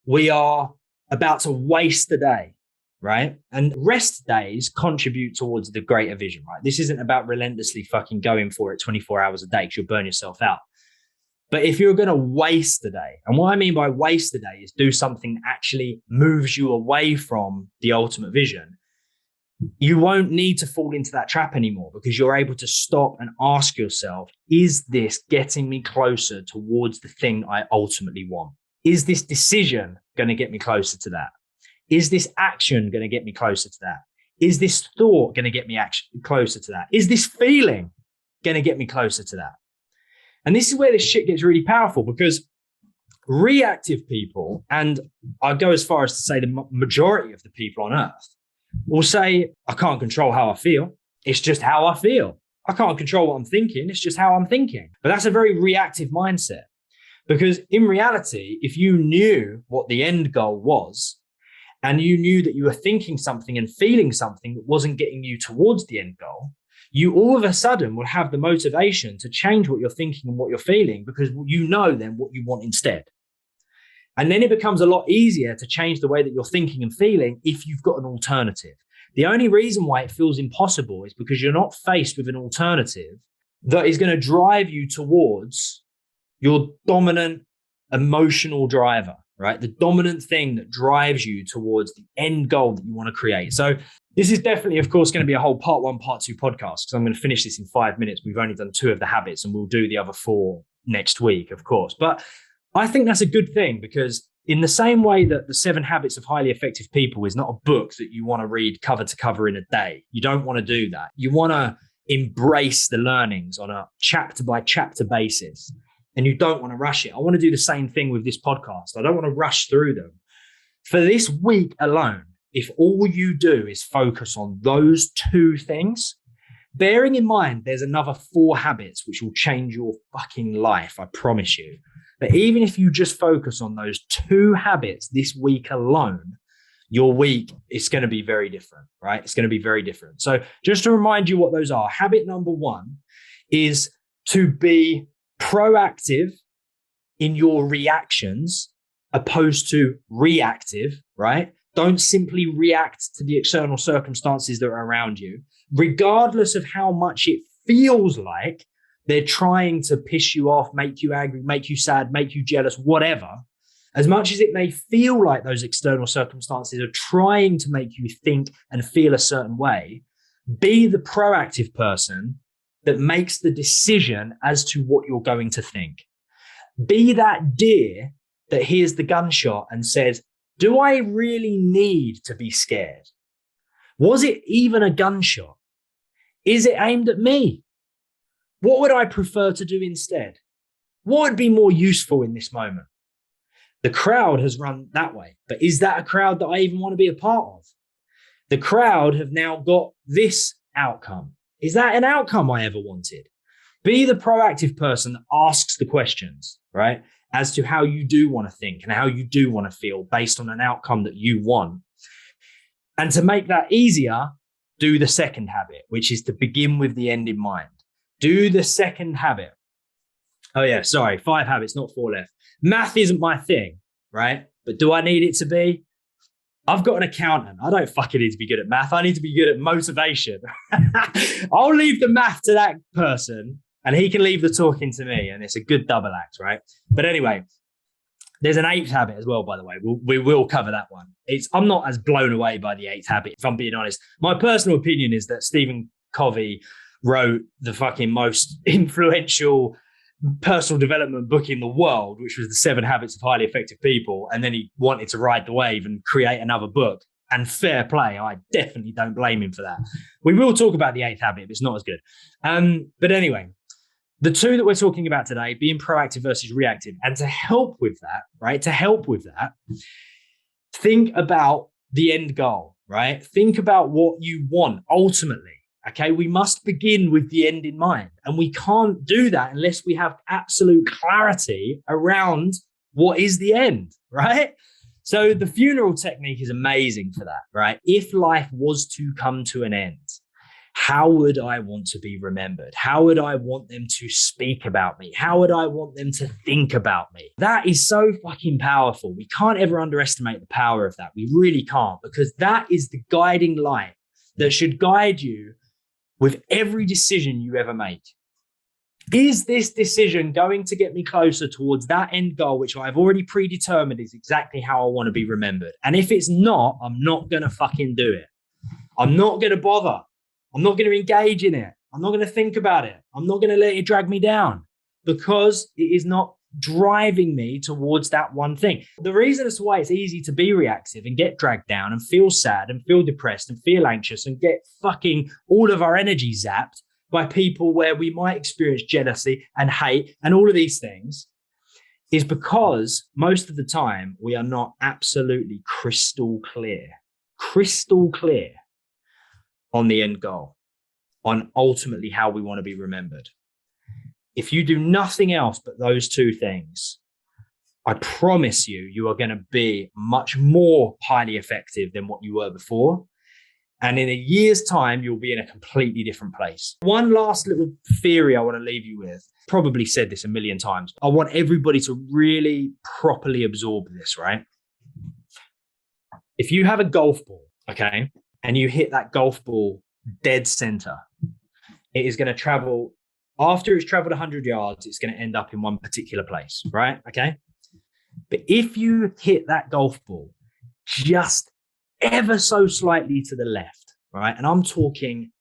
we are about to waste a day, right? And rest days contribute towards the greater vision, right? This isn't about relentlessly fucking going for it 24 hours a day because you'll burn yourself out. But if you're going to waste a day, and what I mean by waste a day is do something that actually moves you away from the ultimate vision, you won't need to fall into that trap anymore because you're able to stop and ask yourself, is this getting me closer towards the thing I ultimately want? Is this decision going to get me closer to that? Is this action going to get me closer to that? Is this thought going to get me closer to that? Is this feeling going to get me closer to that? And this is where this shit gets really powerful, because reactive people, and I go as far as to say the majority of the people on earth, will say, I can't control how I feel. It's just how I feel. I can't control what I'm thinking. It's just how I'm thinking. But that's a very reactive mindset, because in reality, if you knew what the end goal was, and you knew that you were thinking something and feeling something that wasn't getting you towards the end goal, you all of a sudden will have the motivation to change what you're thinking and what you're feeling, because you know then what you want instead. And then it becomes a lot easier to change the way that you're thinking and feeling if you've got an alternative. The only reason why it feels impossible is because you're not faced with an alternative that is going to drive you towards your dominant emotional driver, right? The dominant thing that drives you towards the end goal that you want to create. So this is definitely, of course, going to be a whole part 1, part 2 podcast, because I'm going to finish this in 5 minutes. We've only done 2 of the habits, and we'll do the other 4 next week, of course. But I think that's a good thing, because in the same way that the 7 Habits of Highly Effective People is not a book that you want to read cover to cover in a day. You don't want to do that. You want to embrace the learnings on a chapter by chapter basis, and you don't want to rush it. I want to do the same thing with this podcast. I don't want to rush through them. For this week alone, if all you do is focus on those 2 things, bearing in mind there's another 4 habits which will change your fucking life, I promise you. But even if you just focus on those 2 habits this week alone, your week is going to be very different, right? It's going to be very different. So just to remind you what those are, habit number 1 is to be proactive in your reactions opposed to reactive, right? Don't simply react to the external circumstances that are around you, regardless of how much it feels like they're trying to piss you off, make you angry, make you sad, make you jealous, whatever. As much as it may feel like those external circumstances are trying to make you think and feel a certain way, be the proactive person that makes the decision as to what you're going to think. Be that deer that hears the gunshot and says, do I really need to be scared? Was it even a gunshot? Is it aimed at me? What would I prefer to do instead? What would be more useful in this moment? The crowd has run that way, but is that a crowd that I even want to be a part of? The crowd have now got this outcome. Is that an outcome I ever wanted? Be the proactive person that asks the questions, right? As to how you do want to think and how you do want to feel based on an outcome that you want. And to make that easier, do the second habit, which is to begin with the end in mind. Do the second habit. Oh yeah, sorry, 5 habits, not 4 left. Math isn't my thing, right? But do I need it to be? I've got an accountant. I don't fucking need to be good at math. I need to be good at motivation. I'll leave the math to that person and he can leave the talking to me. And it's a good double act, right? But anyway, there's an 8th habit as well, by the way. We will cover that one. I'm not as blown away by the 8th habit, if I'm being honest. My personal opinion is that Stephen Covey wrote the fucking most influential personal development book in the world, which was the 7 Habits of Highly Effective People. And then he wanted to ride the wave and create another book. And fair play, I definitely don't blame him for that. We will talk about the 8th habit, but it's not as good. But anyway, the 2 that we're talking about today, being proactive versus reactive. And to help with that, right? To help with that, think about the end goal, right? Think about what you want ultimately. Okay, we must begin with the end in mind. And we can't do that unless we have absolute clarity around what is the end, right? So the funeral technique is amazing for that, right? If life was to come to an end, how would I want to be remembered? How would I want them to speak about me? How would I want them to think about me? That is so fucking powerful. We can't ever underestimate the power of that. We really can't, because that is the guiding light that should guide you with every decision you ever make. Is this decision going to get me closer towards that end goal, which I've already predetermined is exactly how I want to be remembered? And if it's not, I'm not going to fucking do it. I'm not going to bother. I'm not going to engage in it. I'm not going to think about it. I'm not going to let it drag me down, because it is not driving me towards that one thing. The reason as to why it's easy to be reactive and get dragged down and feel sad and feel depressed and feel anxious and get fucking all of our energy zapped by people where we might experience jealousy and hate and all of these things is because most of the time we are not absolutely crystal clear on the end goal, on ultimately how we want to be remembered. If you do nothing else but those 2 things, I promise you, you are going to be much more highly effective than what you were before. And in a year's time, you'll be in a completely different place. One last little theory I want to leave you with. Probably said this a million times. I want everybody to really properly absorb this, right? If you have a golf ball, okay, and you hit that golf ball dead center, it is going to travel. After it's traveled 100 yards, it's going to end up in one particular place, right? Okay. But if you hit that golf ball just ever so slightly to the left, right? And I'm talking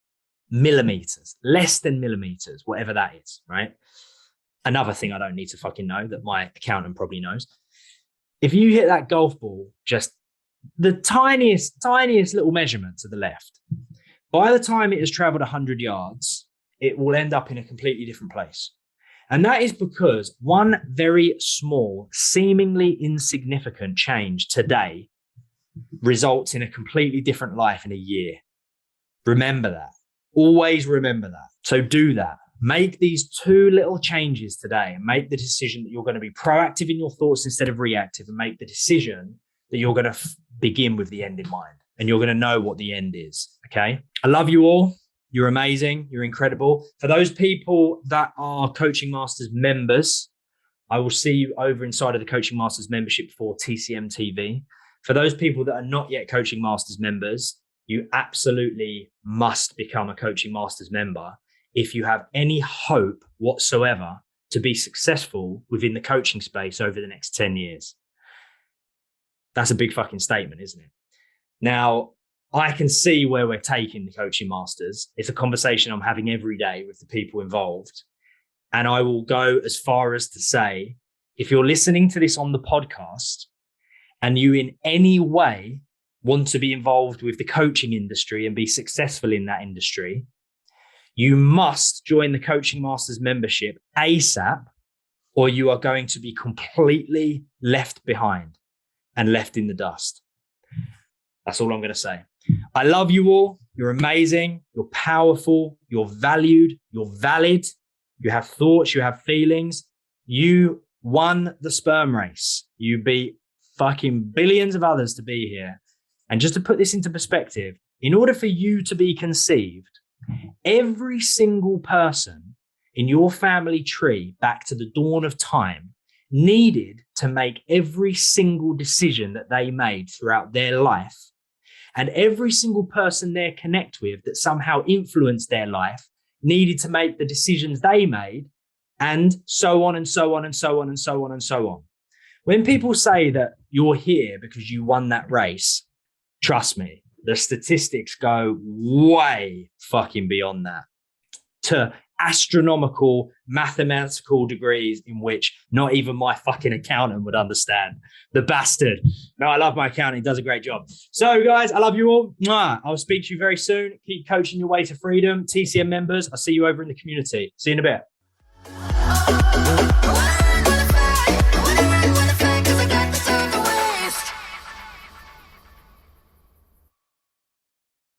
millimeters, less than millimeters, whatever that is, right? Another thing I don't need to fucking know that my accountant probably knows. If you hit that golf ball just the tiniest little measurement to the left, by the time it has traveled 100 yards, it will end up in a completely different place. And that is because one very small, seemingly insignificant change today results in a completely different life in a year. Remember that. Always remember that. So do that. Make these 2 little changes today and make the decision that you're going to be proactive in your thoughts instead of reactive, and make the decision that you're going to begin with the end in mind, and you're going to know what the end is. Okay. I love you all. You're amazing. You're incredible. For those people that are Coaching Masters members, I will see you over inside of the Coaching Masters membership for TCM TV. For those people that are not yet Coaching Masters members, you absolutely must become a Coaching Masters member if you have any hope whatsoever to be successful within the coaching space over the next 10 years. That's a big fucking statement, isn't it? Now, I can see where we're taking the Coaching Masters. It's a conversation I'm having every day with the people involved. And I will go as far as to say, if you're listening to this on the podcast and you in any way want to be involved with the coaching industry and be successful in that industry, you must join the Coaching Masters membership ASAP, or you are going to be completely left behind and left in the dust. That's all I'm going to say. I love you all. You're amazing. You're powerful. You're valued. You're valid. You have thoughts. You have feelings. You won the sperm race. You beat fucking billions of others to be here. And just to put this into perspective, in order for you to be conceived, every single person in your family tree back to the dawn of time needed to make every single decision that they made throughout their life. And every single person they connect with that somehow influenced their life needed to make the decisions they made, and so on and so on and so on and so on and so on. When people say that you're here because you won that race, trust me, the statistics go way fucking beyond that, to astronomical mathematical degrees in which not even my fucking accountant would understand. The bastard. No, I love my accountant. He does a great job. So guys, I love you all. I'll speak to you very soon. Keep coaching your way to freedom. TCM members, I'll see you over in the community. See you in a bit.